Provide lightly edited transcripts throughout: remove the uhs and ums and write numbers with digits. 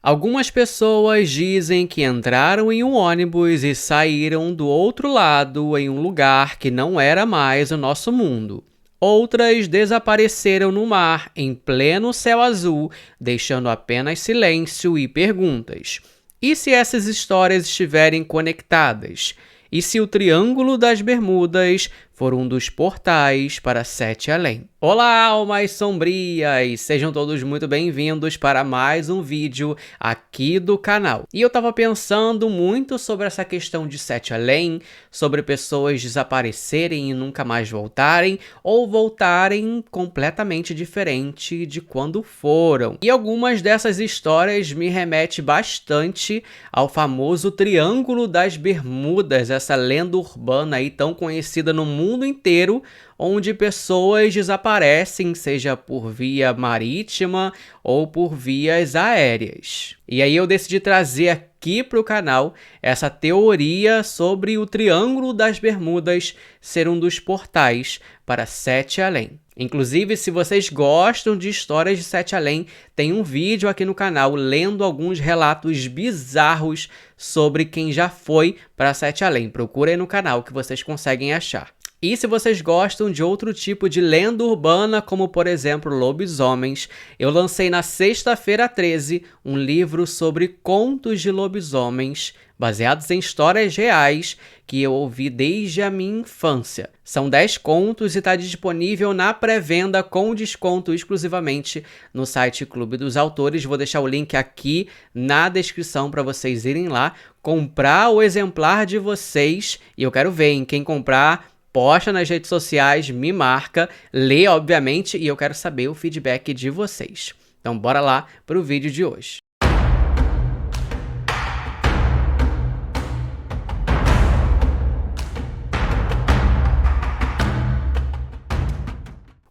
Algumas pessoas dizem que entraram em um ônibus e saíram do outro lado em um lugar que não era mais o nosso mundo. Outras desapareceram no mar em pleno céu azul, deixando apenas silêncio e perguntas. E se essas histórias estiverem conectadas? E se o Triângulo das Bermudas for um dos portais para Sete Além? Olá, almas sombrias! Sejam todos muito bem-vindos para mais um vídeo aqui do canal. E eu tava pensando muito sobre essa questão de Sete Além, sobre pessoas desaparecerem e nunca mais voltarem, ou voltarem completamente diferente de quando foram. E algumas dessas histórias me remetem bastante ao famoso Triângulo das Bermudas, essa lenda urbana aí tão conhecida no mundo inteiro, onde pessoas desaparecem, seja por via marítima ou por vias aéreas. E aí eu decidi trazer aqui para o canal essa teoria sobre o Triângulo das Bermudas ser um dos portais para Sete Além. Inclusive, se vocês gostam de histórias de Sete Além, tem um vídeo aqui no canal lendo alguns relatos bizarros sobre quem já foi para Sete Além. Procura aí no canal que vocês conseguem achar. E se vocês gostam de outro tipo de lenda urbana, como por exemplo lobisomens, eu lancei na sexta-feira 13 um livro sobre contos de lobisomens, baseados em histórias reais que eu ouvi desde a minha infância. São 10 contos e está disponível na pré-venda com desconto exclusivamente no site Clube dos Autores. Vou deixar o link aqui na descrição para vocês irem lá, comprar o exemplar de vocês. E eu quero ver, quem comprar, posta nas redes sociais, me marca, lê obviamente e eu quero saber o feedback de vocês. Então bora lá para o vídeo de hoje.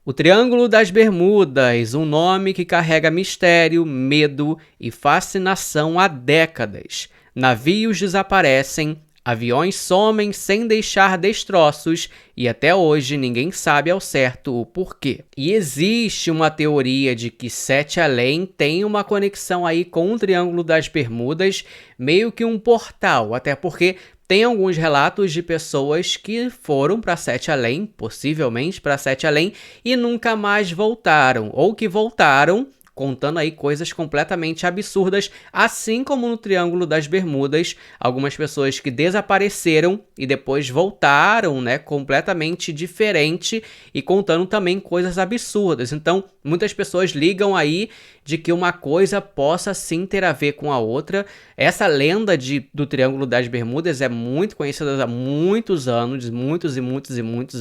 O Triângulo das Bermudas, um nome que carrega mistério, medo e fascinação há décadas. Navios desaparecem, aviões somem sem deixar destroços e até hoje ninguém sabe ao certo o porquê. E existe uma teoria de que Sete Além tem uma conexão aí com o Triângulo das Bermudas, meio que um portal, até porque tem alguns relatos de pessoas que foram para Sete Além, possivelmente para Sete Além, e nunca mais voltaram, ou que voltaram contando aí coisas completamente absurdas, assim como no Triângulo das Bermudas, algumas pessoas que desapareceram e depois voltaram, né, completamente diferente e contando também coisas absurdas. Então, muitas pessoas ligam aí de que uma coisa possa sim ter a ver com a outra. Essa lenda do Triângulo das Bermudas é muito conhecida há muitos anos, muitos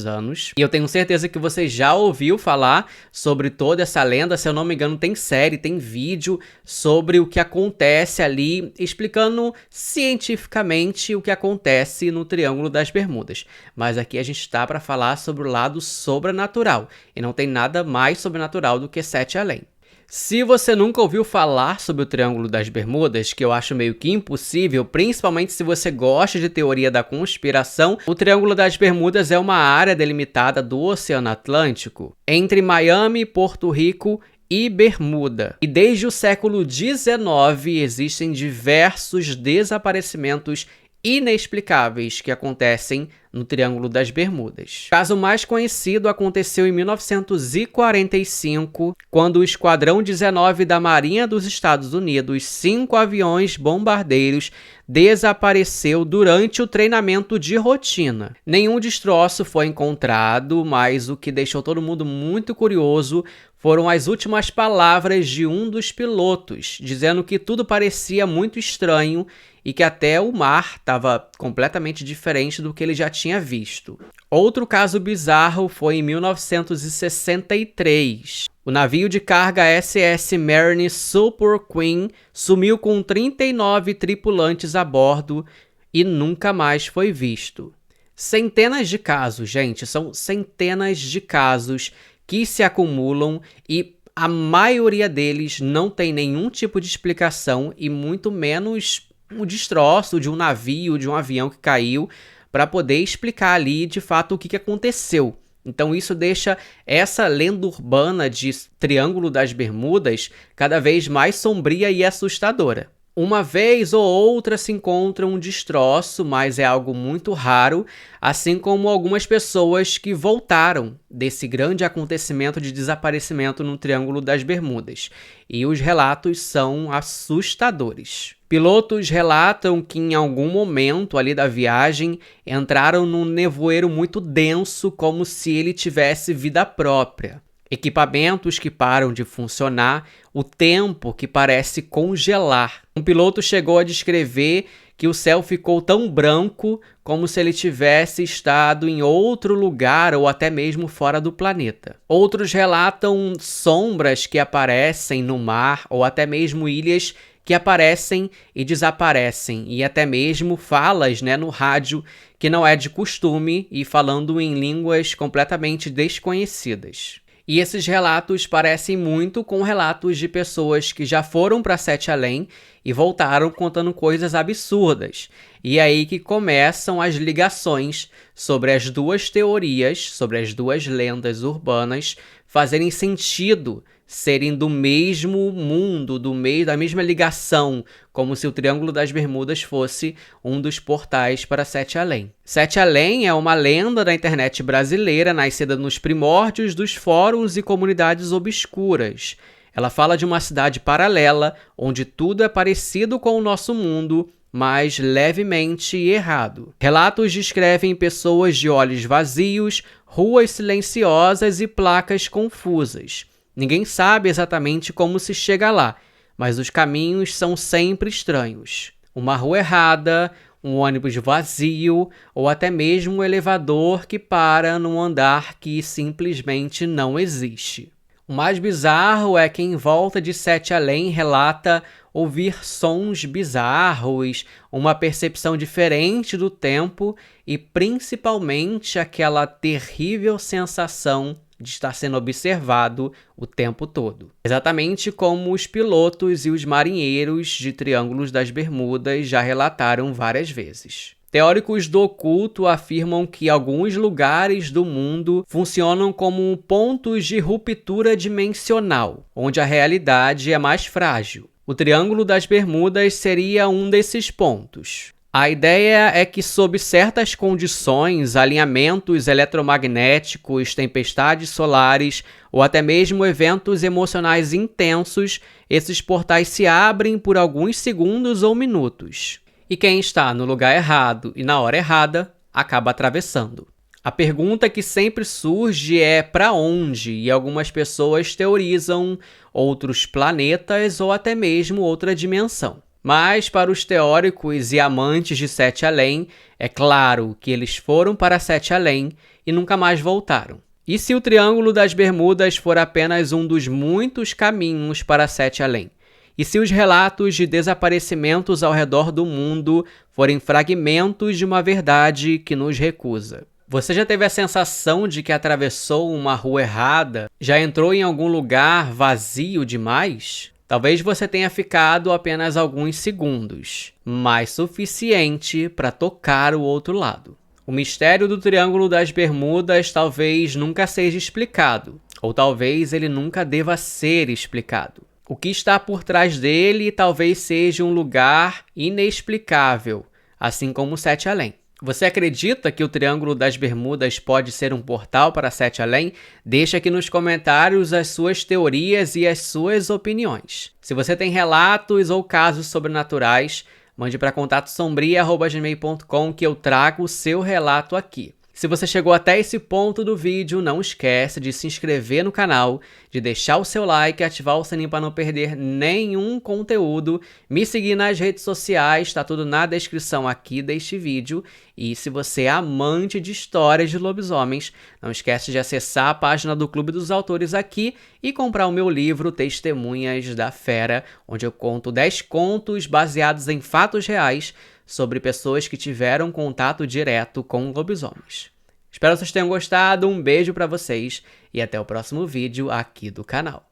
anos. E eu tenho certeza que você já ouviu falar sobre toda essa lenda. Se eu não me engano, tem série, tem vídeo sobre o que acontece ali, explicando cientificamente o que acontece no Triângulo das Bermudas. Mas aqui a gente está para falar sobre o lado sobrenatural. E não tem nada mais sobrenatural do que Sete Além. Se você nunca ouviu falar sobre o Triângulo das Bermudas, que eu acho meio que impossível, principalmente se você gosta de teoria da conspiração, o Triângulo das Bermudas é uma área delimitada do Oceano Atlântico entre Miami, Porto Rico e Bermuda. E desde o século XIX existem diversos desaparecimentos inexplicáveis que acontecem no Triângulo das Bermudas. O caso mais conhecido aconteceu em 1945, quando o Esquadrão 19 da Marinha dos Estados Unidos, 5 aviões bombardeiros, desapareceu durante o treinamento de rotina. Nenhum destroço foi encontrado, mas o que deixou todo mundo muito curioso foram as últimas palavras de um dos pilotos, dizendo que tudo parecia muito estranho e que até o mar estava completamente diferente do que ele já tinha visto. Outro caso bizarro foi em 1963. O navio de carga SS Marine Super Queen sumiu com 39 tripulantes a bordo e nunca mais foi visto. Centenas de casos, gente, são centenas de casos que se acumulam e a maioria deles não tem nenhum tipo de explicação e muito menos o destroço de um navio, de um avião que caiu, para poder explicar ali de fato o que aconteceu. Então isso deixa essa lenda urbana de Triângulo das Bermudas cada vez mais sombria e assustadora. Uma vez ou outra se encontra um destroço, mas é algo muito raro, assim como algumas pessoas que voltaram desse grande acontecimento de desaparecimento no Triângulo das Bermudas. E os relatos são assustadores. Pilotos relatam que em algum momento ali da viagem entraram num nevoeiro muito denso, como se ele tivesse vida própria. Equipamentos que param de funcionar, o tempo que parece congelar. Um piloto chegou a descrever que o céu ficou tão branco como se ele tivesse estado em outro lugar ou até mesmo fora do planeta. Outros relatam sombras que aparecem no mar ou até mesmo ilhas que aparecem e desaparecem, e até mesmo falas, no rádio que não é de costume e falando em línguas completamente desconhecidas. E esses relatos parecem muito com relatos de pessoas que já foram para Sete Além e voltaram contando coisas absurdas. E é aí que começam as ligações sobre as duas teorias, sobre as duas lendas urbanas, fazerem sentido, serem do mesmo mundo, da mesma ligação, como se o Triângulo das Bermudas fosse um dos portais para Sete Além. Sete Além é uma lenda da internet brasileira, nascida nos primórdios dos fóruns e comunidades obscuras. Ela fala de uma cidade paralela, onde tudo é parecido com o nosso mundo, mas levemente errado. Relatos descrevem pessoas de olhos vazios, ruas silenciosas e placas confusas. Ninguém sabe exatamente como se chega lá, mas os caminhos são sempre estranhos. Uma rua errada, um ônibus vazio ou até mesmo um elevador que para num andar que simplesmente não existe. O mais bizarro é que em volta de Sete Além relata ouvir sons bizarros, uma percepção diferente do tempo e principalmente aquela terrível sensação de estar sendo observado o tempo todo. Exatamente como os pilotos e os marinheiros de Triângulos das Bermudas já relataram várias vezes. Teóricos do oculto afirmam que alguns lugares do mundo funcionam como pontos de ruptura dimensional, onde a realidade é mais frágil. O Triângulo das Bermudas seria um desses pontos. A ideia é que, sob certas condições, alinhamentos eletromagnéticos, tempestades solares ou até mesmo eventos emocionais intensos, esses portais se abrem por alguns segundos ou minutos. E quem está no lugar errado e na hora errada acaba atravessando. A pergunta que sempre surge é para onde, e algumas pessoas teorizam outros planetas ou até mesmo outra dimensão. Mas para os teóricos e amantes de Sete Além, é claro que eles foram para Sete Além e nunca mais voltaram. E se o Triângulo das Bermudas for apenas um dos muitos caminhos para Sete Além? E se os relatos de desaparecimentos ao redor do mundo forem fragmentos de uma verdade que nos recusa? Você já teve a sensação de que atravessou uma rua errada? Já entrou em algum lugar vazio demais? Talvez você tenha ficado apenas alguns segundos, mas suficiente para tocar o outro lado. O mistério do Triângulo das Bermudas talvez nunca seja explicado, ou talvez ele nunca deva ser explicado. O que está por trás dele talvez seja um lugar inexplicável, assim como Sete Além. Você acredita que o Triângulo das Bermudas pode ser um portal para Sete Além? Deixa aqui nos comentários as suas teorias e as suas opiniões. Se você tem relatos ou casos sobrenaturais, mande para contatosombria@gmail.com que eu trago o seu relato aqui. Se você chegou até esse ponto do vídeo, não esquece de se inscrever no canal, de deixar o seu like e ativar o sininho para não perder nenhum conteúdo. Me seguir nas redes sociais, tá tudo na descrição aqui deste vídeo. E se você é amante de histórias de lobisomens, não esquece de acessar a página do Clube dos Autores aqui e comprar o meu livro Testemunhas da Fera, onde eu conto 10 contos baseados em fatos reais sobre pessoas que tiveram contato direto com lobisomens. Espero que vocês tenham gostado, um beijo pra vocês e até o próximo vídeo aqui do canal.